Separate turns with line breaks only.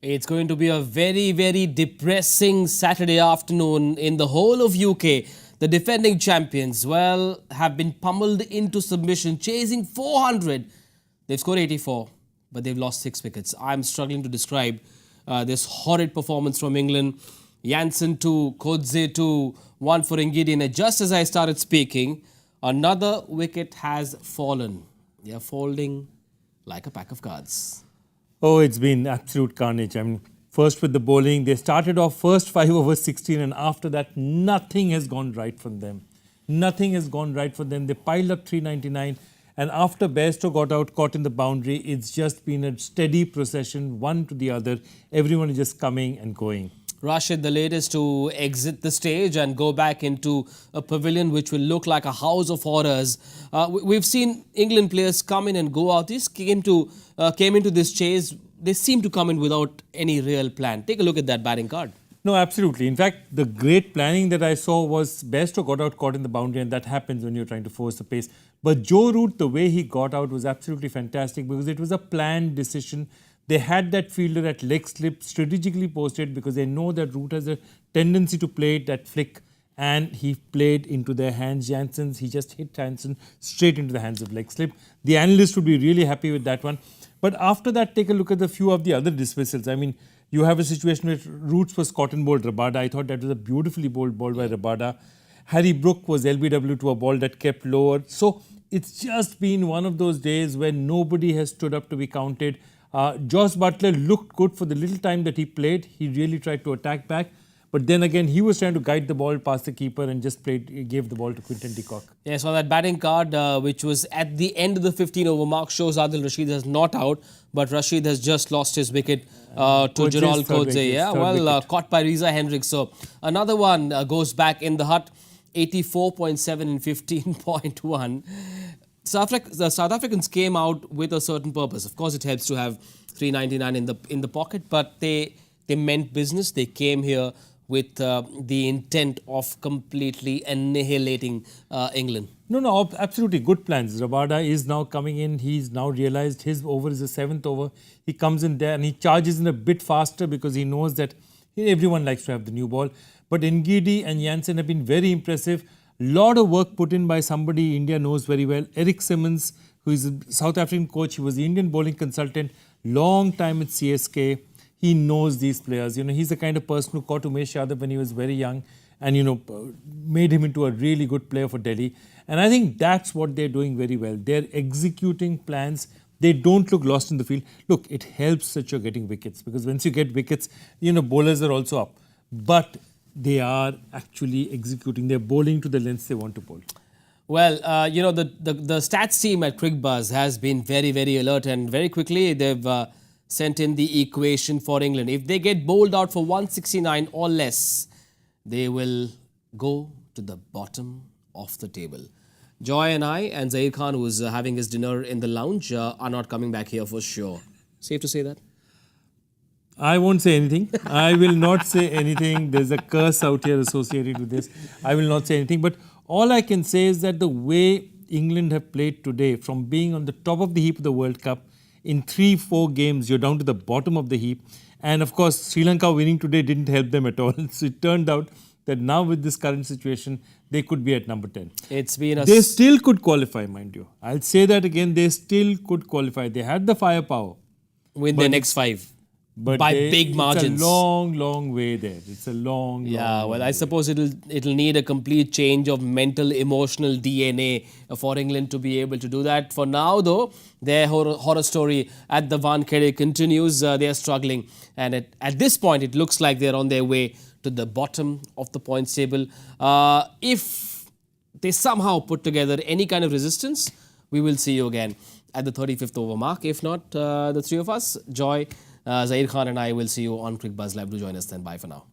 It's going to be a very, very depressing Saturday afternoon in the whole of UK. The defending champions, well, have been pummeled into submission, chasing 400. They've scored 84, but they've lost 6 wickets. I'm struggling to describe this horrid performance from England. Jansen 2, Kodze 2, 1 for Ngidi. And just as I started speaking, another wicket has fallen. They are folding like a pack of cards.
Oh, it's been absolute carnage. I mean, first with the bowling, they started off first 5 over 16 and after that, nothing has gone right for them. Nothing has gone right for them. They piled up 399 and after Bairstow got out, caught in the boundary, it's just been a steady procession, one to the other. Everyone is just coming and going.
Rashid, the latest to exit the stage and go back into a pavilion which will look like a house of horrors. We've seen England players come in and go out. This came into this chase. They seem to come in without any real plan. Take a look at that batting card.
No, absolutely. In fact, the great planning that I saw was Bairstow got out, caught in the boundary, and that happens when you're trying to force the pace. But Joe Root, the way he got out was absolutely fantastic because it was a planned decision. They had that fielder at leg slip strategically posted because they know that Root has a tendency to play that flick, and he played into their hands. Jansen's, he just hit Jansen straight into the hands of leg slip. The analyst would be really happy with that one. But after that, take a look at the few of the other dismissals. I mean, you have a situation where Roots was caught and bowled Rabada. I thought that was a beautifully bowled ball by Rabada. Harry Brook was LBW to a ball that kept lower. So it's just been one of those days where nobody has stood up to be counted. Josh Butler looked good for the little time that he played. He really tried to attack back. But then again, he was trying to guide the ball past the keeper and just gave the ball to Quinton de Kock.
Yeah, so that batting card, which was at the end of the 15-over mark, shows Adil Rashid is not out. But Rashid has just lost his wicket to Gerald Kodze. Yeah, well, caught by Reza Hendricks. So another one goes back in the hut. 84.7 and 15.1. The South Africans came out with a certain purpose. Of course, it helps to have 399 in the pocket, but they meant business. They came here with the intent of completely annihilating England.
No, absolutely good plans. Rabada is now coming in. He's now realized his over is the 7th over. He comes in there and he charges in a bit faster because he knows that everyone likes to have the new ball. But Ngidi and Jansen have been very impressive. Lot of work put in by somebody India knows very well. Eric Simmons, who is a South African coach. He was the Indian bowling consultant. Long time at CSK. He knows these players. You know, he's the kind of person who caught Umesh Yadav when he was very young and, you know, made him into a really good player for Delhi. And I think that's what they're doing very well. They're executing plans. They don't look lost in the field. Look, it helps that you're getting wickets because once you get wickets, you know, bowlers are also up. But they are actually executing. They're bowling to the lengths they want to bowl.
Well, you know, the stats team at Cricbuzz has been very, very alert and very quickly they've sent in the equation for England. If they get bowled out for 169 or less, they will go to the bottom of the table. Joy and I and Zahir Khan, who is having his dinner in the lounge, are not coming back here for sure. Safe to say that?
I won't say anything. I will not say anything. There's a curse out here associated with this. I will not say anything. But all I can say is that the way England have played today, from being on the top of the heap of the World Cup, in 3-4 games, you're down to the bottom of the heap. And of course, Sri Lanka winning today didn't help them at all. So it turned out that now with this current situation, they could be at number 10.
It's been
They still could qualify, mind you. I'll say that again. They still could qualify. They had the firepower.
Win their next 5.
But
by big margins.
It's a long, long way there. It's a long,
yeah,
long
I suppose it'll need a complete change of mental, emotional DNA for England to be able to do that. For now, though, their horror story at the Wankhede continues. They are struggling. And at this point, it looks like they're on their way to the bottom of the points table. If they somehow put together any kind of resistance, we will see you again at the 35th over mark. If not, the three of us, Joy, Zahir Khan and I will see you on Cricbuzz Live. Do join us then. Bye for now.